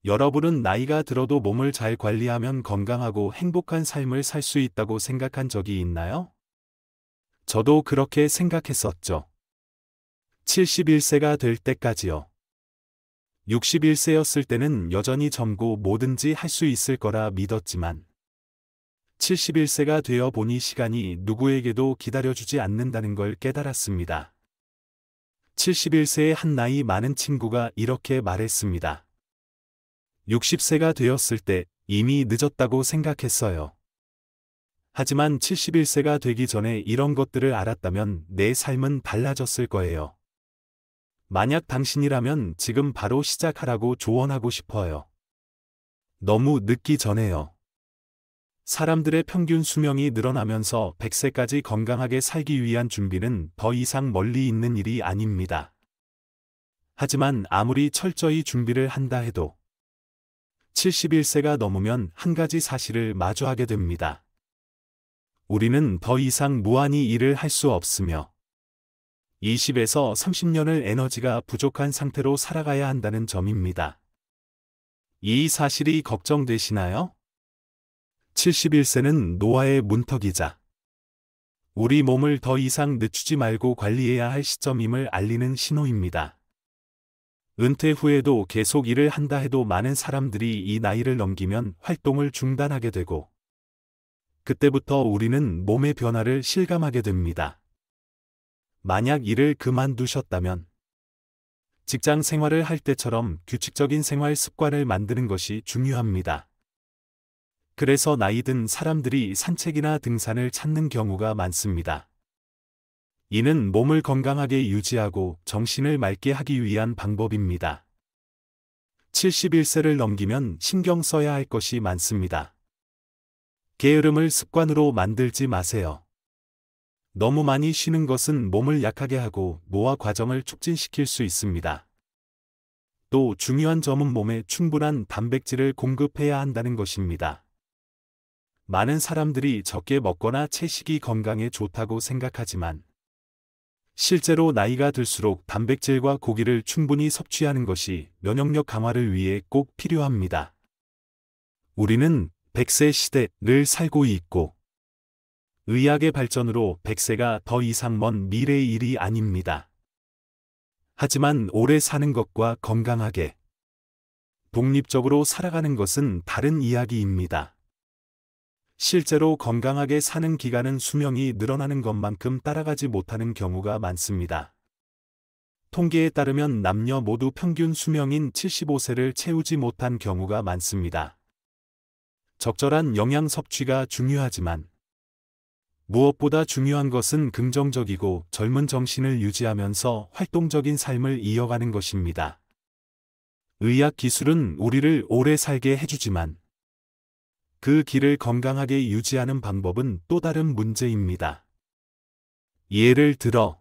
여러분은 나이가 들어도 몸을 잘 관리하면 건강하고 행복한 삶을 살 수 있다고 생각한 적이 있나요? 저도 그렇게 생각했었죠. 71세가 될 때까지요. 61세였을 때는 여전히 젊고 뭐든지 할 수 있을 거라 믿었지만 71세가 되어 보니 시간이 누구에게도 기다려주지 않는다는 걸 깨달았습니다. 71세의 한 나이 많은 친구가 이렇게 말했습니다. 60세가 되었을 때 이미 늦었다고 생각했어요. 하지만 71세가 되기 전에 이런 것들을 알았다면 내 삶은 달라졌을 거예요. 만약 당신이라면 지금 바로 시작하라고 조언하고 싶어요. 너무 늦기 전에요. 사람들의 평균 수명이 늘어나면서 100세까지 건강하게 살기 위한 준비는 더 이상 멀리 있는 일이 아닙니다. 하지만 아무리 철저히 준비를 한다 해도 71세가 넘으면 한 가지 사실을 마주하게 됩니다. 우리는 더 이상 무한히 일을 할 수 없으며 20에서 30년을 에너지가 부족한 상태로 살아가야 한다는 점입니다. 이 사실이 걱정되시나요? 71세는 노화의 문턱이자 우리 몸을 더 이상 늦추지 말고 관리해야 할 시점임을 알리는 신호입니다. 은퇴 후에도 계속 일을 한다 해도 많은 사람들이 이 나이를 넘기면 활동을 중단하게 되고 그때부터 우리는 몸의 변화를 실감하게 됩니다. 만약 일을 그만두셨다면 직장 생활을 할 때처럼 규칙적인 생활 습관을 만드는 것이 중요합니다. 그래서 나이 든 사람들이 산책이나 등산을 찾는 경우가 많습니다. 이는 몸을 건강하게 유지하고 정신을 맑게 하기 위한 방법입니다. 71세를 넘기면 신경 써야 할 것이 많습니다. 게으름을 습관으로 만들지 마세요. 너무 많이 쉬는 것은 몸을 약하게 하고 노화 과정을 촉진시킬 수 있습니다. 또 중요한 점은 몸에 충분한 단백질을 공급해야 한다는 것입니다. 많은 사람들이 적게 먹거나 채식이 건강에 좋다고 생각하지만 실제로 나이가 들수록 단백질과 고기를 충분히 섭취하는 것이 면역력 강화를 위해 꼭 필요합니다. 우리는 100세 시대를 살고 있고 의학의 발전으로 100세가 더 이상 먼 미래의 일이 아닙니다. 하지만 오래 사는 것과 건강하게, 독립적으로 살아가는 것은 다른 이야기입니다. 실제로 건강하게 사는 기간은 수명이 늘어나는 것만큼 따라가지 못하는 경우가 많습니다. 통계에 따르면 남녀 모두 평균 수명인 75세를 채우지 못한 경우가 많습니다. 적절한 영양 섭취가 중요하지만 무엇보다 중요한 것은 긍정적이고 젊은 정신을 유지하면서 활동적인 삶을 이어가는 것입니다. 의학 기술은 우리를 오래 살게 해주지만 그 길을 건강하게 유지하는 방법은 또 다른 문제입니다. 예를 들어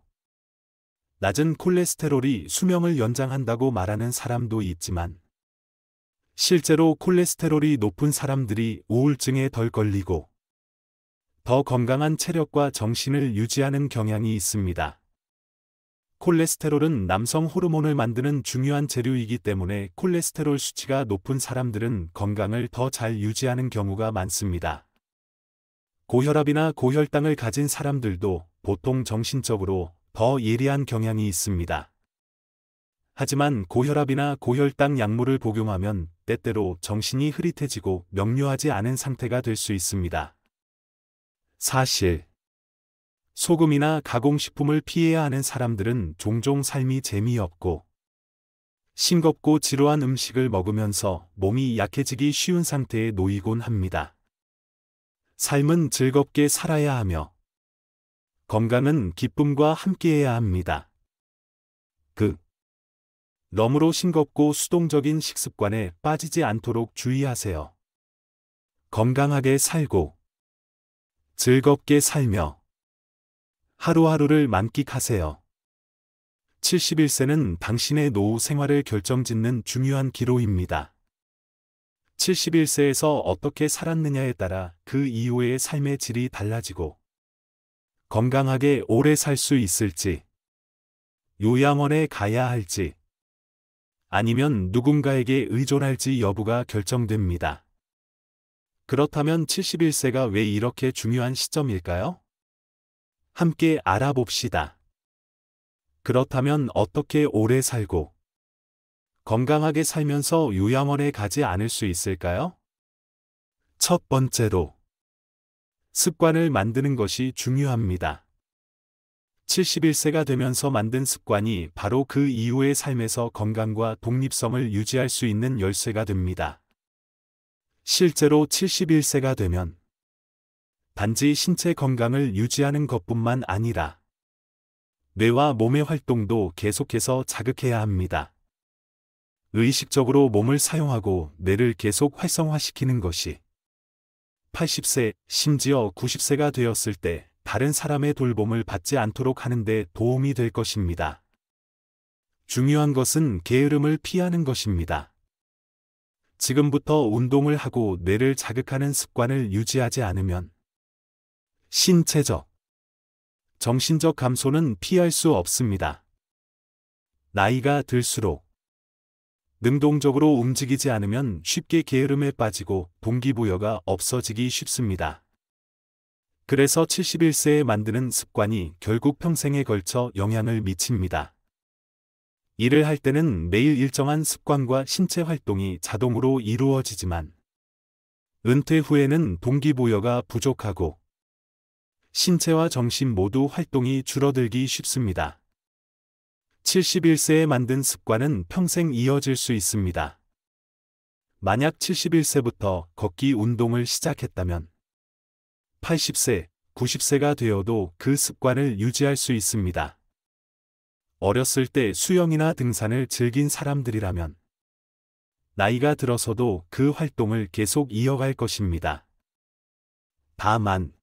낮은 콜레스테롤이 수명을 연장한다고 말하는 사람도 있지만 실제로 콜레스테롤이 높은 사람들이 우울증에 덜 걸리고 더 건강한 체력과 정신을 유지하는 경향이 있습니다. 콜레스테롤은 남성 호르몬을 만드는 중요한 재료이기 때문에 콜레스테롤 수치가 높은 사람들은 건강을 더 잘 유지하는 경우가 많습니다. 고혈압이나 고혈당을 가진 사람들도 보통 정신적으로 더 예리한 경향이 있습니다. 하지만 고혈압이나 고혈당 약물을 복용하면 때때로 정신이 흐릿해지고 명료하지 않은 상태가 될 수 있습니다. 사실 소금이나 가공식품을 피해야 하는 사람들은 종종 삶이 재미없고 싱겁고 지루한 음식을 먹으면서 몸이 약해지기 쉬운 상태에 놓이곤 합니다. 삶은 즐겁게 살아야 하며 건강은 기쁨과 함께해야 합니다. 너무로 싱겁고 수동적인 식습관에 빠지지 않도록 주의하세요. 건강하게 살고 즐겁게 살며 하루하루를 만끽하세요. 71세는 당신의 노후 생활을 결정짓는 중요한 기로입니다. 71세에서 어떻게 살았느냐에 따라 그 이후의 삶의 질이 달라지고 건강하게 오래 살 수 있을지, 요양원에 가야 할지, 아니면 누군가에게 의존할지 여부가 결정됩니다. 그렇다면 71세가 왜 이렇게 중요한 시점일까요? 함께 알아봅시다. 그렇다면 어떻게 오래 살고 건강하게 살면서 요양원에 가지 않을 수 있을까요? 첫 번째로, 습관을 만드는 것이 중요합니다. 71세가 되면서 만든 습관이 바로 그 이후의 삶에서 건강과 독립성을 유지할 수 있는 열쇠가 됩니다. 실제로 71세가 되면 단지 신체 건강을 유지하는 것뿐만 아니라 뇌와 몸의 활동도 계속해서 자극해야 합니다. 의식적으로 몸을 사용하고 뇌를 계속 활성화시키는 것이 80세, 심지어 90세가 되었을 때 다른 사람의 돌봄을 받지 않도록 하는 데 도움이 될 것입니다. 중요한 것은 게으름을 피하는 것입니다. 지금부터 운동을 하고 뇌를 자극하는 습관을 유지하지 않으면 신체적, 정신적 감소는 피할 수 없습니다. 나이가 들수록 능동적으로 움직이지 않으면 쉽게 게으름에 빠지고 동기부여가 없어지기 쉽습니다. 그래서 71세에 만드는 습관이 결국 평생에 걸쳐 영향을 미칩니다. 일을 할 때는 매일 일정한 습관과 신체 활동이 자동으로 이루어지지만 은퇴 후에는 동기부여가 부족하고 신체와 정신 모두 활동이 줄어들기 쉽습니다. 71세에 만든 습관은 평생 이어질 수 있습니다. 만약 71세부터 걷기 운동을 시작했다면 80세, 90세가 되어도 그 습관을 유지할 수 있습니다. 어렸을 때 수영이나 등산을 즐긴 사람들이라면 나이가 들어서도 그 활동을 계속 이어갈 것입니다. 다만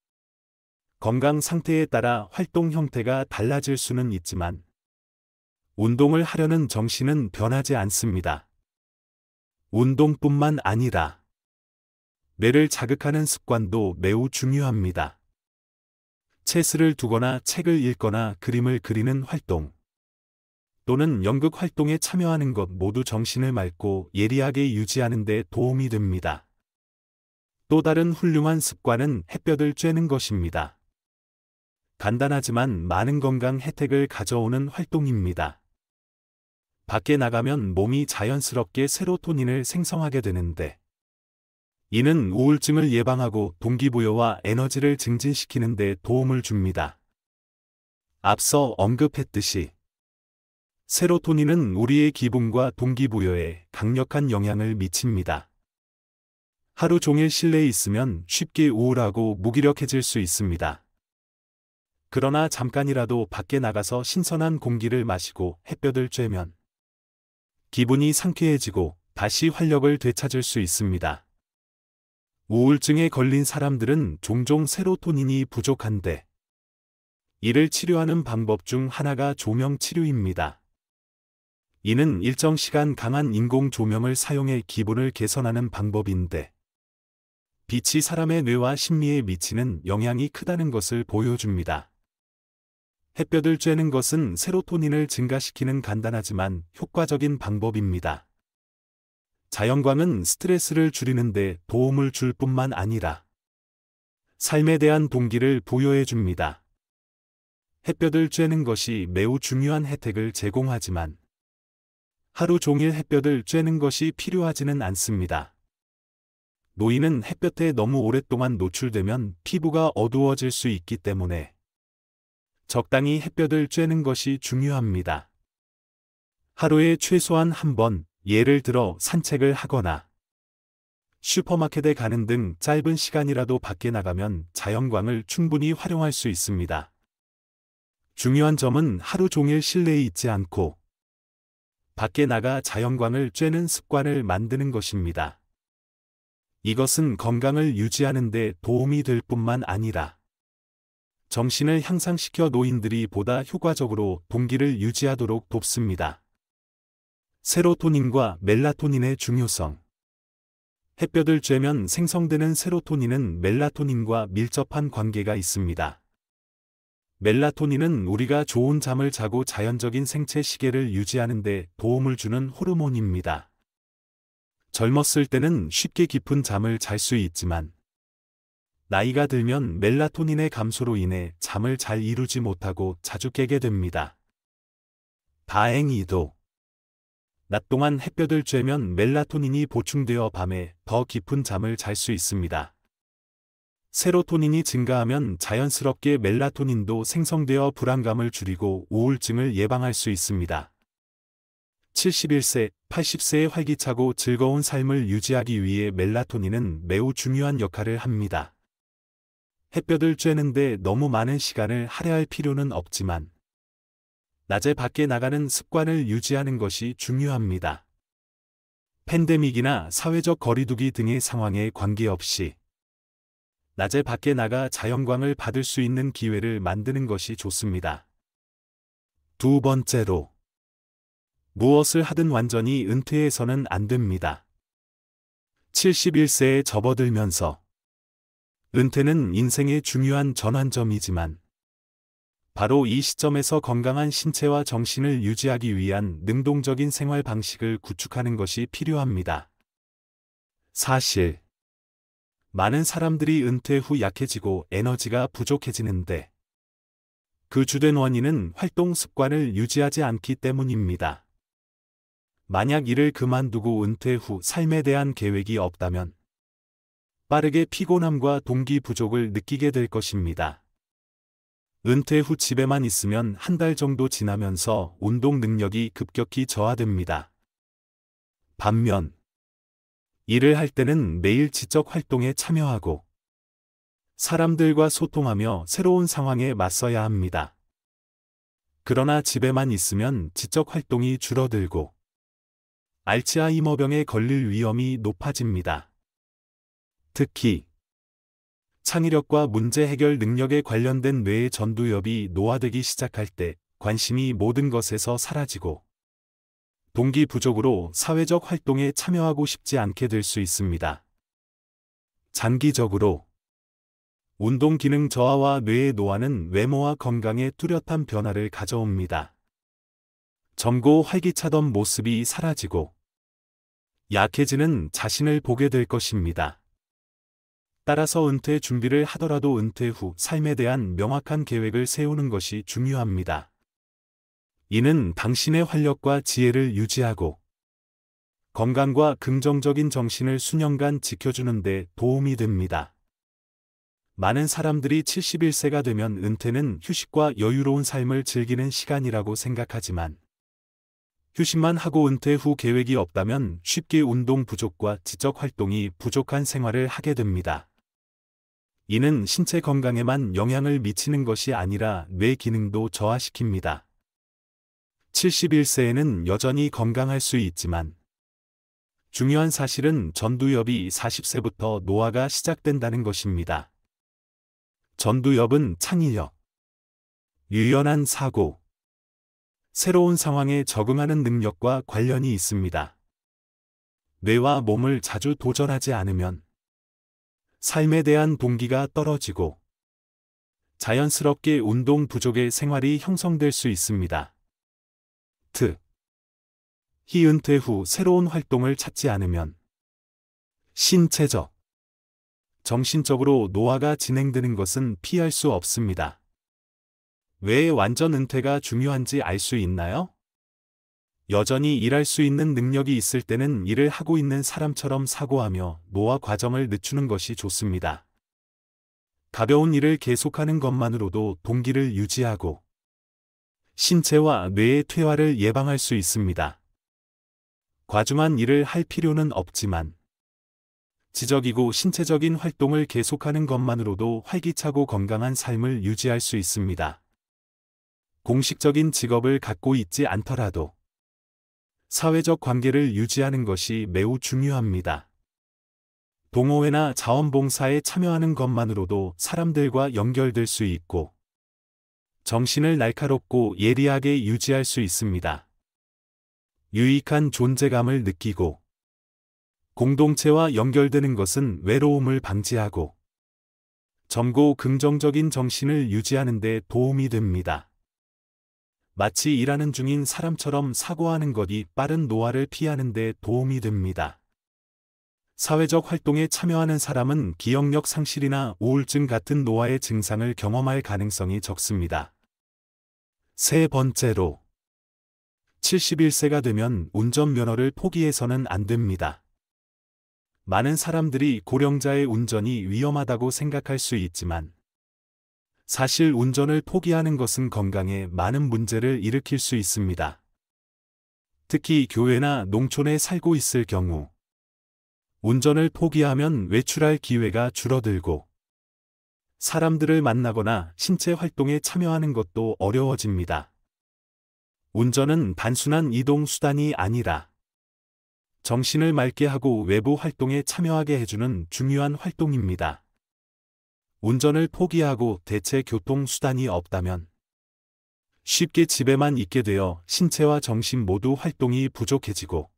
건강 상태에 따라 활동 형태가 달라질 수는 있지만 운동을 하려는 정신은 변하지 않습니다. 운동뿐만 아니라 뇌를 자극하는 습관도 매우 중요합니다. 체스를 두거나 책을 읽거나 그림을 그리는 활동 또는 연극 활동에 참여하는 것 모두 정신을 맑고 예리하게 유지하는 데 도움이 됩니다. 또 다른 훌륭한 습관은 햇볕을 쬐는 것입니다. 간단하지만 많은 건강 혜택을 가져오는 활동입니다. 밖에 나가면 몸이 자연스럽게 세로토닌을 생성하게 되는데 이는 우울증을 예방하고 동기부여와 에너지를 증진시키는 데 도움을 줍니다. 앞서 언급했듯이 세로토닌은 우리의 기분과 동기부여에 강력한 영향을 미칩니다. 하루 종일 실내에 있으면 쉽게 우울하고 무기력해질 수 있습니다. 그러나 잠깐이라도 밖에 나가서 신선한 공기를 마시고 햇볕을 쬐면 기분이 상쾌해지고 다시 활력을 되찾을 수 있습니다. 우울증에 걸린 사람들은 종종 세로토닌이 부족한데 이를 치료하는 방법 중 하나가 조명 치료입니다. 이는 일정 시간 강한 인공 조명을 사용해 기분을 개선하는 방법인데 빛이 사람의 뇌와 심리에 미치는 영향이 크다는 것을 보여줍니다. 햇볕을 쬐는 것은 세로토닌을 증가시키는 간단하지만 효과적인 방법입니다. 자연광은 스트레스를 줄이는 데 도움을 줄 뿐만 아니라 삶에 대한 동기를 부여해 줍니다. 햇볕을 쬐는 것이 매우 중요한 혜택을 제공하지만 하루 종일 햇볕을 쬐는 것이 필요하지는 않습니다. 노인은 햇볕에 너무 오랫동안 노출되면 피부가 어두워질 수 있기 때문에 적당히 햇볕을 쬐는 것이 중요합니다. 하루에 최소한 한 번, 예를 들어 산책을 하거나 슈퍼마켓에 가는 등 짧은 시간이라도 밖에 나가면 자연광을 충분히 활용할 수 있습니다. 중요한 점은 하루 종일 실내에 있지 않고 밖에 나가 자연광을 쬐는 습관을 만드는 것입니다. 이것은 건강을 유지하는 데 도움이 될 뿐만 아니라 정신을 향상시켜 노인들이 보다 효과적으로 동기를 유지하도록 돕습니다. 세로토닌과 멜라토닌의 중요성. 햇볕을 쬐면 생성되는 세로토닌은 멜라토닌과 밀접한 관계가 있습니다. 멜라토닌은 우리가 좋은 잠을 자고 자연적인 생체 시계를 유지하는 데 도움을 주는 호르몬입니다. 젊었을 때는 쉽게 깊은 잠을 잘 수 있지만 나이가 들면 멜라토닌의 감소로 인해 잠을 잘 이루지 못하고 자주 깨게 됩니다. 다행히도 낮 동안 햇볕을 쬐면 멜라토닌이 보충되어 밤에 더 깊은 잠을 잘 수 있습니다. 세로토닌이 증가하면 자연스럽게 멜라토닌도 생성되어 불안감을 줄이고 우울증을 예방할 수 있습니다. 71세, 80세의 활기차고 즐거운 삶을 유지하기 위해 멜라토닌은 매우 중요한 역할을 합니다. 햇볕을 쬐는데 너무 많은 시간을 할애할 필요는 없지만 낮에 밖에 나가는 습관을 유지하는 것이 중요합니다. 팬데믹이나 사회적 거리두기 등의 상황에 관계없이 낮에 밖에 나가 자연광을 받을 수 있는 기회를 만드는 것이 좋습니다. 두 번째로, 무엇을 하든 완전히 은퇴해서는 안 됩니다. 71세에 접어들면서 은퇴는 인생의 중요한 전환점이지만 바로 이 시점에서 건강한 신체와 정신을 유지하기 위한 능동적인 생활 방식을 구축하는 것이 필요합니다. 사실 많은 사람들이 은퇴 후 약해지고 에너지가 부족해지는데 그 주된 원인은 활동 습관을 유지하지 않기 때문입니다. 만약 일을 그만두고 은퇴 후 삶에 대한 계획이 없다면 빠르게 피곤함과 동기 부족을 느끼게 될 것입니다. 은퇴 후 집에만 있으면 한 달 정도 지나면서 운동 능력이 급격히 저하됩니다. 반면 일을 할 때는 매일 지적 활동에 참여하고 사람들과 소통하며 새로운 상황에 맞서야 합니다. 그러나 집에만 있으면 지적 활동이 줄어들고 알츠하이머병에 걸릴 위험이 높아집니다. 특히 창의력과 문제 해결 능력에 관련된 뇌의 전두엽이 노화되기 시작할 때 관심이 모든 것에서 사라지고 동기 부족으로 사회적 활동에 참여하고 싶지 않게 될 수 있습니다. 장기적으로 운동 기능 저하와 뇌의 노화는 외모와 건강에 뚜렷한 변화를 가져옵니다. 젊고 활기차던 모습이 사라지고 약해지는 자신을 보게 될 것입니다. 따라서 은퇴 준비를 하더라도 은퇴 후 삶에 대한 명확한 계획을 세우는 것이 중요합니다. 이는 당신의 활력과 지혜를 유지하고 건강과 긍정적인 정신을 수년간 지켜주는 데 도움이 됩니다. 많은 사람들이 71세가 되면 은퇴는 휴식과 여유로운 삶을 즐기는 시간이라고 생각하지만 휴식만 하고 은퇴 후 계획이 없다면 쉽게 운동 부족과 지적 활동이 부족한 생활을 하게 됩니다. 이는 신체 건강에만 영향을 미치는 것이 아니라 뇌 기능도 저하시킵니다. 71세에는 여전히 건강할 수 있지만 중요한 사실은 전두엽이 40세부터 노화가 시작된다는 것입니다. 전두엽은 창의력, 유연한 사고, 새로운 상황에 적응하는 능력과 관련이 있습니다. 뇌와 몸을 자주 도전하지 않으면 삶에 대한 동기가 떨어지고 자연스럽게 운동 부족의 생활이 형성될 수 있습니다. 특히 은퇴 후 새로운 활동을 찾지 않으면 신체적, 정신적으로 노화가 진행되는 것은 피할 수 없습니다. 왜 완전 은퇴가 중요한지 알 수 있나요? 여전히 일할 수 있는 능력이 있을 때는 일을 하고 있는 사람처럼 사고하며 노화 과정을 늦추는 것이 좋습니다. 가벼운 일을 계속하는 것만으로도 동기를 유지하고 신체와 뇌의 퇴화를 예방할 수 있습니다. 과중한 일을 할 필요는 없지만 지적이고 신체적인 활동을 계속하는 것만으로도 활기차고 건강한 삶을 유지할 수 있습니다. 공식적인 직업을 갖고 있지 않더라도 사회적 관계를 유지하는 것이 매우 중요합니다. 동호회나 자원봉사에 참여하는 것만으로도 사람들과 연결될 수 있고 정신을 날카롭고 예리하게 유지할 수 있습니다. 유익한 존재감을 느끼고 공동체와 연결되는 것은 외로움을 방지하고 젊고 긍정적인 정신을 유지하는 데 도움이 됩니다. 마치 일하는 중인 사람처럼 사고하는 것이 빠른 노화를 피하는 데 도움이 됩니다. 사회적 활동에 참여하는 사람은 기억력 상실이나 우울증 같은 노화의 증상을 경험할 가능성이 적습니다. 세 번째로, 71세가 되면 운전면허를 포기해서는 안 됩니다. 많은 사람들이 고령자의 운전이 위험하다고 생각할 수 있지만, 사실 운전을 포기하는 것은 건강에 많은 문제를 일으킬 수 있습니다. 특히 교외나 농촌에 살고 있을 경우, 운전을 포기하면 외출할 기회가 줄어들고, 사람들을 만나거나 신체 활동에 참여하는 것도 어려워집니다. 운전은 단순한 이동 수단이 아니라 정신을 맑게 하고 외부 활동에 참여하게 해주는 중요한 활동입니다. 운전을 포기하고 대체 교통 수단이 없다면 쉽게 집에만 있게 되어 신체와 정신 모두 활동이 부족해지고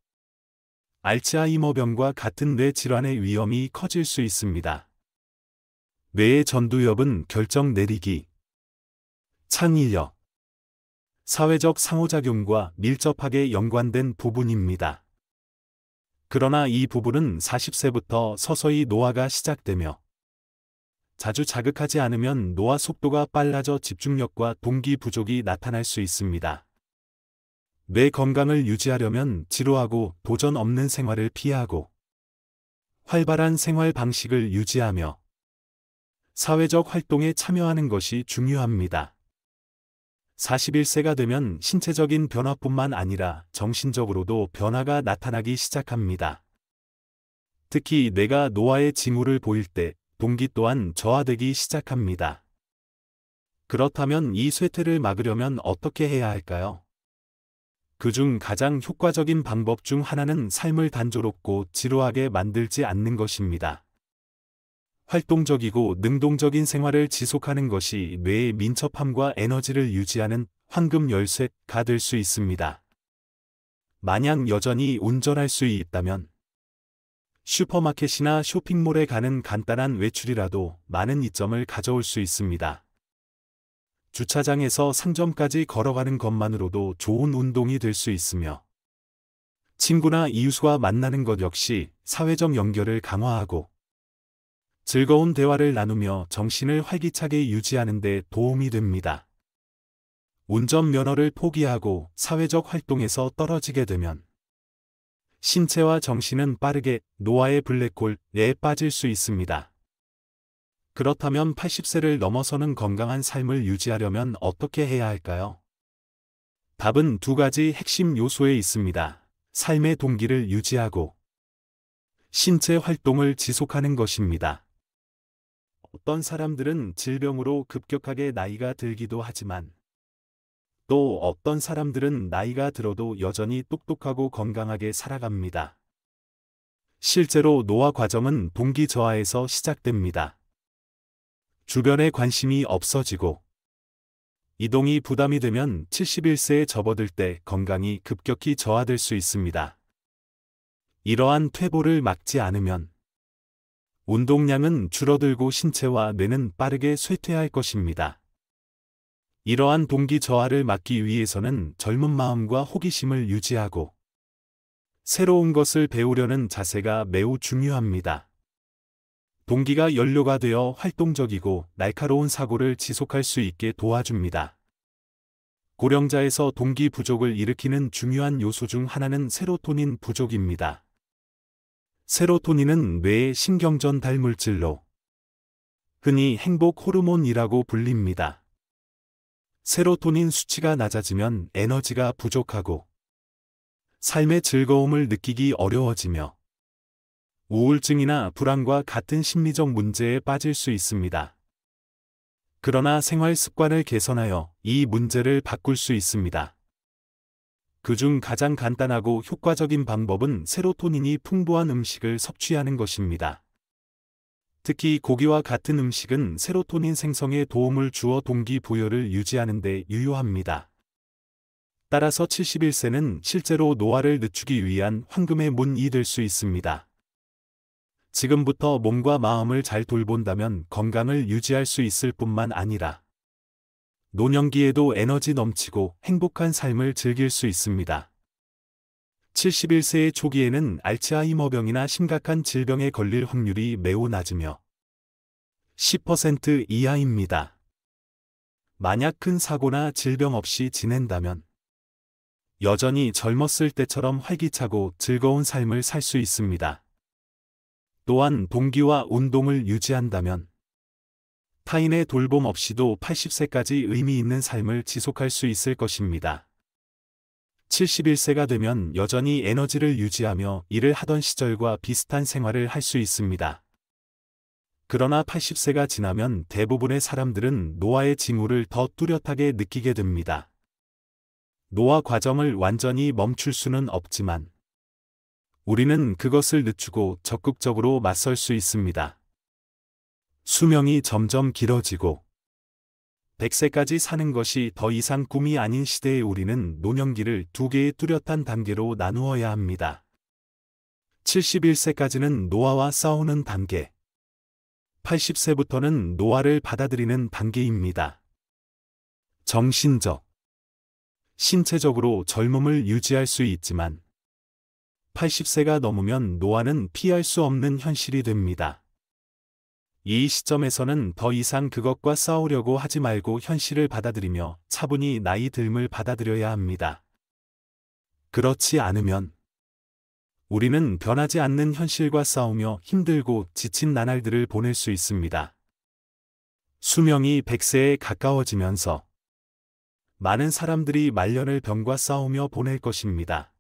알츠하이머병과 같은 뇌 질환의 위험이 커질 수 있습니다. 뇌의 전두엽은 결정 내리기, 창의력, 사회적 상호작용과 밀접하게 연관된 부분입니다. 그러나 이 부분은 40세부터 서서히 노화가 시작되며 자주 자극하지 않으면 노화 속도가 빨라져 집중력과 동기 부족이 나타날 수 있습니다. 뇌 건강을 유지하려면 지루하고 도전 없는 생활을 피하고 활발한 생활 방식을 유지하며 사회적 활동에 참여하는 것이 중요합니다. 41세가 되면 신체적인 변화뿐만 아니라 정신적으로도 변화가 나타나기 시작합니다. 특히 뇌가 노화의 징후를 보일 때 동기 또한 저하되기 시작합니다. 그렇다면 이 쇠퇴를 막으려면 어떻게 해야 할까요? 그중 가장 효과적인 방법 중 하나는 삶을 단조롭고 지루하게 만들지 않는 것입니다. 활동적이고 능동적인 생활을 지속하는 것이 뇌의 민첩함과 에너지를 유지하는 황금 열쇠가 될 수 있습니다. 만약 여전히 운전할 수 있다면 슈퍼마켓이나 쇼핑몰에 가는 간단한 외출이라도 많은 이점을 가져올 수 있습니다. 주차장에서 상점까지 걸어가는 것만으로도 좋은 운동이 될 수 있으며 친구나 이웃과 만나는 것 역시 사회적 연결을 강화하고 즐거운 대화를 나누며 정신을 활기차게 유지하는 데 도움이 됩니다. 운전면허를 포기하고 사회적 활동에서 떨어지게 되면 신체와 정신은 빠르게 노화의 블랙홀에 빠질 수 있습니다. 그렇다면 80세를 넘어서는 건강한 삶을 유지하려면 어떻게 해야 할까요? 답은 두 가지 핵심 요소에 있습니다. 삶의 동기를 유지하고 신체 활동을 지속하는 것입니다. 어떤 사람들은 질병으로 급격하게 나이가 들기도 하지만 또 어떤 사람들은 나이가 들어도 여전히 똑똑하고 건강하게 살아갑니다. 실제로 노화 과정은 동기 저하에서 시작됩니다. 주변에 관심이 없어지고 이동이 부담이 되면 71세에 접어들 때 건강이 급격히 저하될 수 있습니다. 이러한 퇴보를 막지 않으면 운동량은 줄어들고 신체와 뇌는 빠르게 쇠퇴할 것입니다. 이러한 동기 저하를 막기 위해서는 젊은 마음과 호기심을 유지하고 새로운 것을 배우려는 자세가 매우 중요합니다. 동기가 연료가 되어 활동적이고 날카로운 사고를 지속할 수 있게 도와줍니다. 고령자에서 동기 부족을 일으키는 중요한 요소 중 하나는 세로토닌 부족입니다. 세로토닌은 뇌의 신경전 달물질로 흔히 행복 호르몬이라고 불립니다. 세로토닌 수치가 낮아지면 에너지가 부족하고 삶의 즐거움을 느끼기 어려워지며 우울증이나 불안과 같은 심리적 문제에 빠질 수 있습니다. 그러나 생활 습관을 개선하여 이 문제를 바꿀 수 있습니다. 그중 가장 간단하고 효과적인 방법은 세로토닌이 풍부한 음식을 섭취하는 것입니다. 특히 고기와 같은 음식은 세로토닌 생성에 도움을 주어 동기부여를 유지하는 데 유효합니다. 따라서 71세는 실제로 노화를 늦추기 위한 황금의 문이 될 수 있습니다. 지금부터 몸과 마음을 잘 돌본다면 건강을 유지할 수 있을 뿐만 아니라 노년기에도 에너지 넘치고 행복한 삶을 즐길 수 있습니다. 71세의 초기에는 알츠하이머병이나 심각한 질병에 걸릴 확률이 매우 낮으며 10% 이하입니다. 만약 큰 사고나 질병 없이 지낸다면 여전히 젊었을 때처럼 활기차고 즐거운 삶을 살 수 있습니다. 또한 동기와 운동을 유지한다면 타인의 돌봄 없이도 80세까지 의미 있는 삶을 지속할 수 있을 것입니다. 71세가 되면 여전히 에너지를 유지하며 일을 하던 시절과 비슷한 생활을 할 수 있습니다. 그러나 80세가 지나면 대부분의 사람들은 노화의 징후를 더 뚜렷하게 느끼게 됩니다. 노화 과정을 완전히 멈출 수는 없지만 우리는 그것을 늦추고 적극적으로 맞설 수 있습니다. 수명이 점점 길어지고 100세까지 사는 것이 더 이상 꿈이 아닌 시대에 우리는 노년기를 두 개의 뚜렷한 단계로 나누어야 합니다. 71세까지는 노화와 싸우는 단계, 80세부터는 노화를 받아들이는 단계입니다. 정신적, 신체적으로 젊음을 유지할 수 있지만 80세가 넘으면 노화는 피할 수 없는 현실이 됩니다. 이 시점에서는 더 이상 그것과 싸우려고 하지 말고 현실을 받아들이며 차분히 나이 듦을 받아들여야 합니다. 그렇지 않으면 우리는 변하지 않는 현실과 싸우며 힘들고 지친 나날들을 보낼 수 있습니다. 수명이 100세에 가까워지면서 많은 사람들이 말년을 병과 싸우며 보낼 것입니다.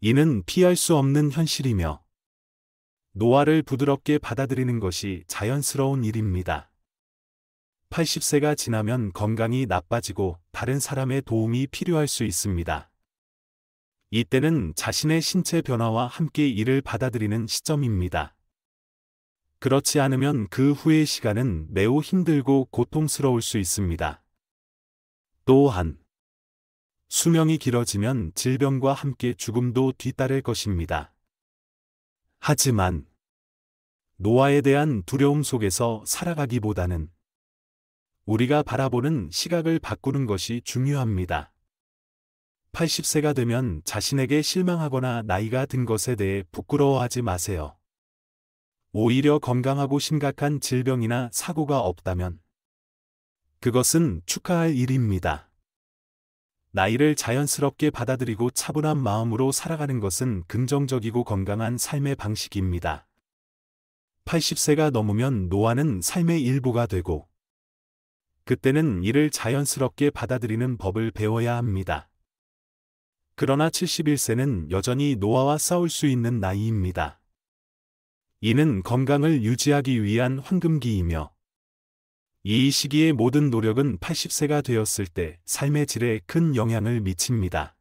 이는 피할 수 없는 현실이며 노화를 부드럽게 받아들이는 것이 자연스러운 일입니다. 80세가 지나면 건강이 나빠지고 다른 사람의 도움이 필요할 수 있습니다. 이때는 자신의 신체 변화와 함께 이를 받아들이는 시점입니다. 그렇지 않으면 그 후의 시간은 매우 힘들고 고통스러울 수 있습니다. 또한 수명이 길어지면 질병과 함께 죽음도 뒤따를 것입니다. 하지만 노화에 대한 두려움 속에서 살아가기보다는 우리가 바라보는 시각을 바꾸는 것이 중요합니다. 80세가 되면 자신에게 실망하거나 나이가 든 것에 대해 부끄러워하지 마세요. 오히려 건강하고 심각한 질병이나 사고가 없다면 그것은 축하할 일입니다. 나이를 자연스럽게 받아들이고 차분한 마음으로 살아가는 것은 긍정적이고 건강한 삶의 방식입니다. 80세가 넘으면 노화는 삶의 일부가 되고 그때는 이를 자연스럽게 받아들이는 법을 배워야 합니다. 그러나 71세는 여전히 노화와 싸울 수 있는 나이입니다. 이는 건강을 유지하기 위한 황금기이며 이 시기의 모든 노력은 80세가 되었을 때 삶의 질에 큰 영향을 미칩니다.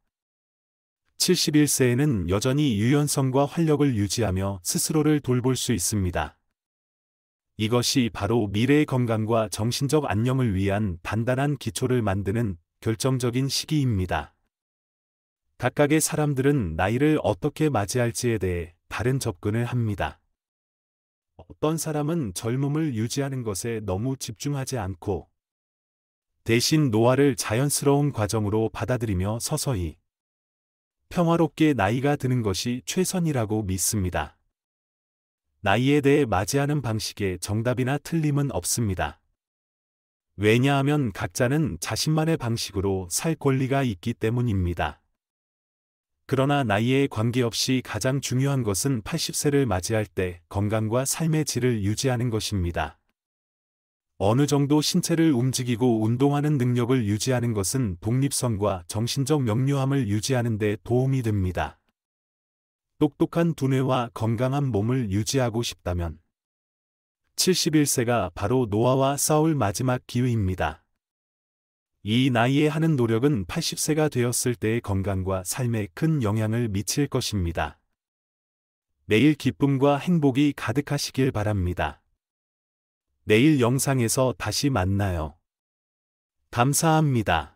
71세에는 여전히 유연성과 활력을 유지하며 스스로를 돌볼 수 있습니다. 이것이 바로 미래의 건강과 정신적 안녕을 위한 단단한 기초를 만드는 결정적인 시기입니다. 각각의 사람들은 나이를 어떻게 맞이할지에 대해 다른 접근을 합니다. 어떤 사람은 젊음을 유지하는 것에 너무 집중하지 않고 대신 노화를 자연스러운 과정으로 받아들이며 서서히 평화롭게 나이가 드는 것이 최선이라고 믿습니다. 나이에 대해 맞이하는 방식에 정답이나 틀림은 없습니다. 왜냐하면 각자는 자신만의 방식으로 살 권리가 있기 때문입니다. 그러나 나이에 관계없이 가장 중요한 것은 80세를 맞이할 때 건강과 삶의 질을 유지하는 것입니다. 어느 정도 신체를 움직이고 운동하는 능력을 유지하는 것은 독립성과 정신적 명료함을 유지하는 데 도움이 됩니다. 똑똑한 두뇌와 건강한 몸을 유지하고 싶다면 71세가 바로 노화와 싸울 마지막 기회입니다. 이 나이에 하는 노력은 80세가 되었을 때의 건강과 삶에 큰 영향을 미칠 것입니다. 매일 기쁨과 행복이 가득하시길 바랍니다. 내일 영상에서 다시 만나요. 감사합니다.